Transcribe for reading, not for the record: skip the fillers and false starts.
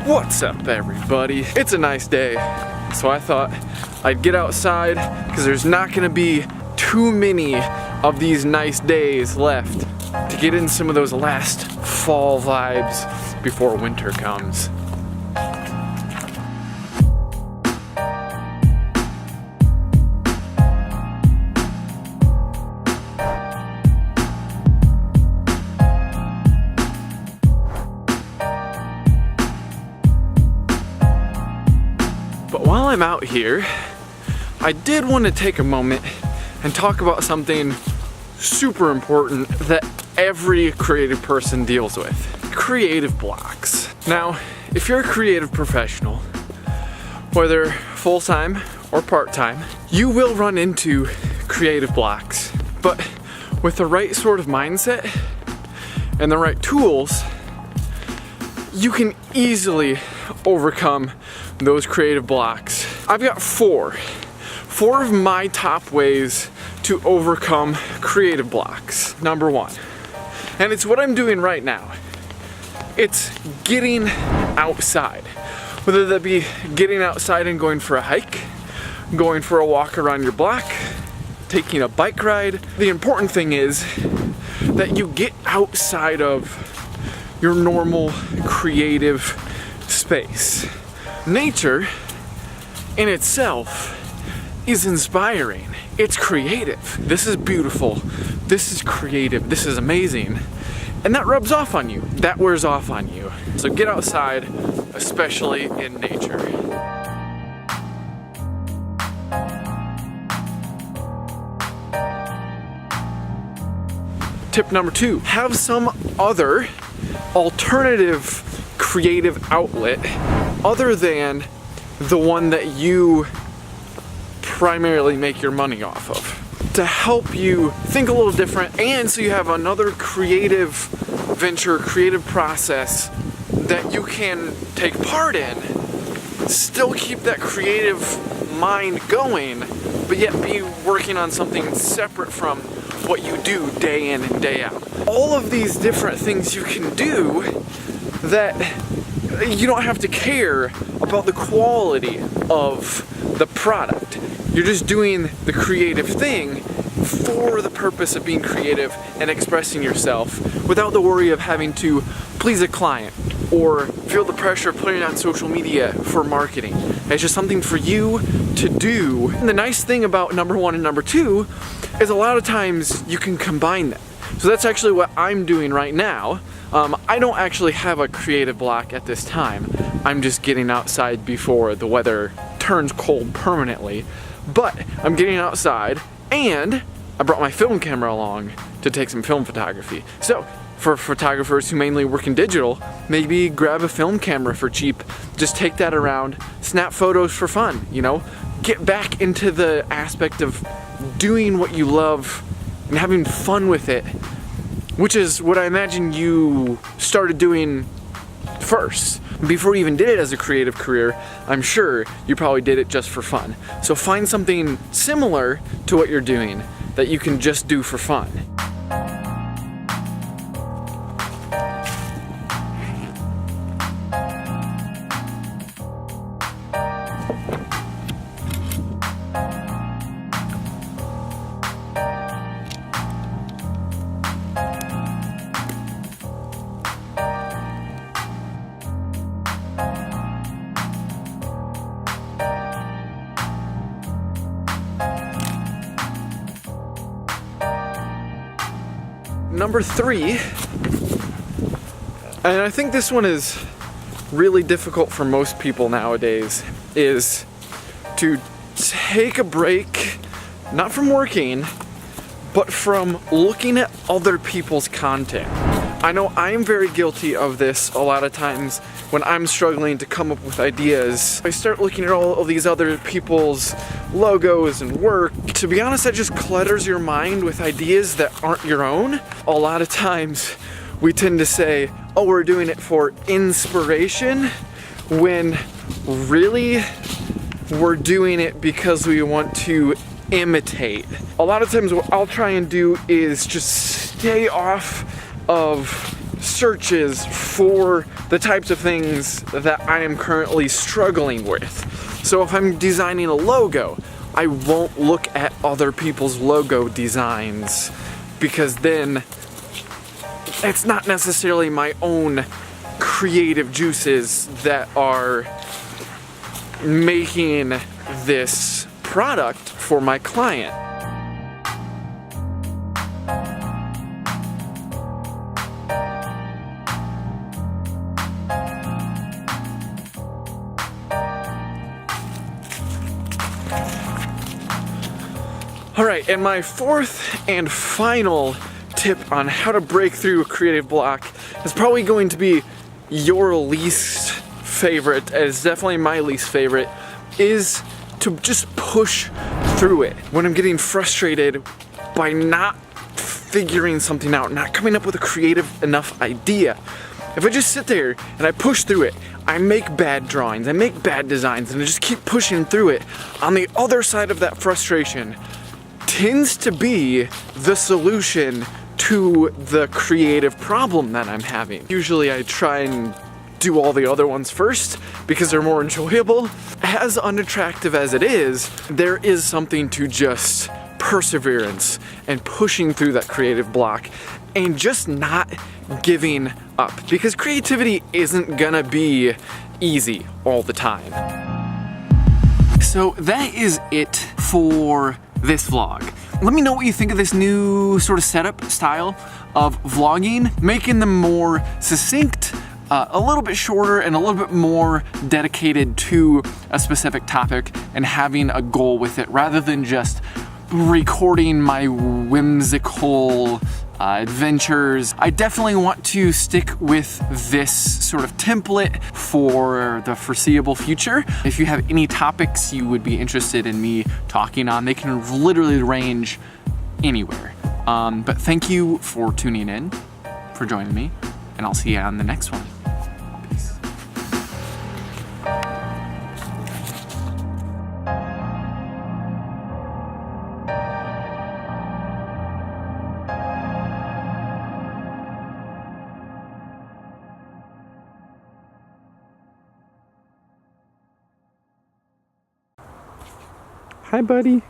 What's up, everybody? It's a nice day, so I thought I'd get outside because there's not gonna be too many of these nice days left to get in some of those last fall vibes before winter comes. But while I'm out here, I did want to take a moment and talk about something super important that every creative person deals with. Creative blocks. Now, if you're a creative professional, whether full-time or part-time, you will run into creative blocks. But with the right sort of mindset and the right tools, you can easily overcome those creative blocks. I've got four of my top ways to overcome creative blocks. Number one, and it's what I'm doing right now, it's getting outside. Whether that be getting outside and going for a hike, going for a walk around your block, taking a bike ride. The important thing is that you get outside of your normal creative space. Nature in itself is inspiring. It's creative. This is beautiful. This is creative. This is amazing. And that rubs off on you. That wears off on you. So get outside, especially in nature. Tip number two, have some other alternative creative outlet other than the one that you primarily make your money off of, to help you think a little different, and so you have another creative venture, creative process that you can take part in, still keep that creative mind going, but yet be working on something separate from what you do day in and day out. All of these different things you can do that you don't have to care about the quality of the product. You're just doing the creative thing for the purpose of being creative and expressing yourself without the worry of having to please a client or feel the pressure of putting it on social media for marketing. It's just something for you to do. And the nice thing about number one and number two is a lot of times you can combine them. So that's actually what I'm doing right now. I don't actually have a creative block at this time. I'm just getting outside before the weather turns cold permanently. But I'm getting outside, and I brought my film camera along to take some film photography. So for photographers who mainly work in digital, maybe grab a film camera for cheap, just take that around, snap photos for fun, you know? Get back into the aspect of doing what you love and having fun with it, which is what I imagine you started doing first. Before you even did it as a creative career, I'm sure you probably did it just for fun. So find something similar to what you're doing that you can just do for fun. Number three, and I think this one is really difficult for most people nowadays, is to take a break, not from working, but from looking at other people's content. I know I'm very guilty of this a lot of times when I'm struggling to come up with ideas. I start looking at all of these other people's logos and work. To be honest, that just clutters your mind with ideas that aren't your own. A lot of times we tend to say, oh, we're doing it for inspiration, when really we're doing it because we want to imitate. A lot of times what I'll try and do is just stay off of searches for the types of things that I am currently struggling with. So if I'm designing a logo, I won't look at other people's logo designs, because then it's not necessarily my own creative juices that are making this product for my client. Alright, and my fourth and final tip on how to break through a creative block is probably going to be your least favorite, it's definitely my least favorite, is to just push through it. When I'm getting frustrated by not figuring something out, not coming up with a creative enough idea, if I just sit there and I push through it, I make bad drawings, I make bad designs, and I just keep pushing through it, on the other side of that frustration tends to be the solution to the creative problem that I'm having. Usually I try and do all the other ones first because they're more enjoyable. As unattractive as it is, there is something to just perseverance and pushing through that creative block and just not giving up, because creativity isn't gonna be easy all the time. So that is it for this vlog. Let me know what you think of this new sort of setup style of vlogging, making them more succinct, a little bit shorter and a little bit more dedicated to a specific topic and having a goal with it rather than just recording my whimsical adventures. I definitely want to stick with this sort of template for the foreseeable future. If you have any topics you would be interested in me talking on, they can literally range anywhere. But thank you for tuning in, for joining me, and I'll see you on the next one. Peace. Hi, buddy.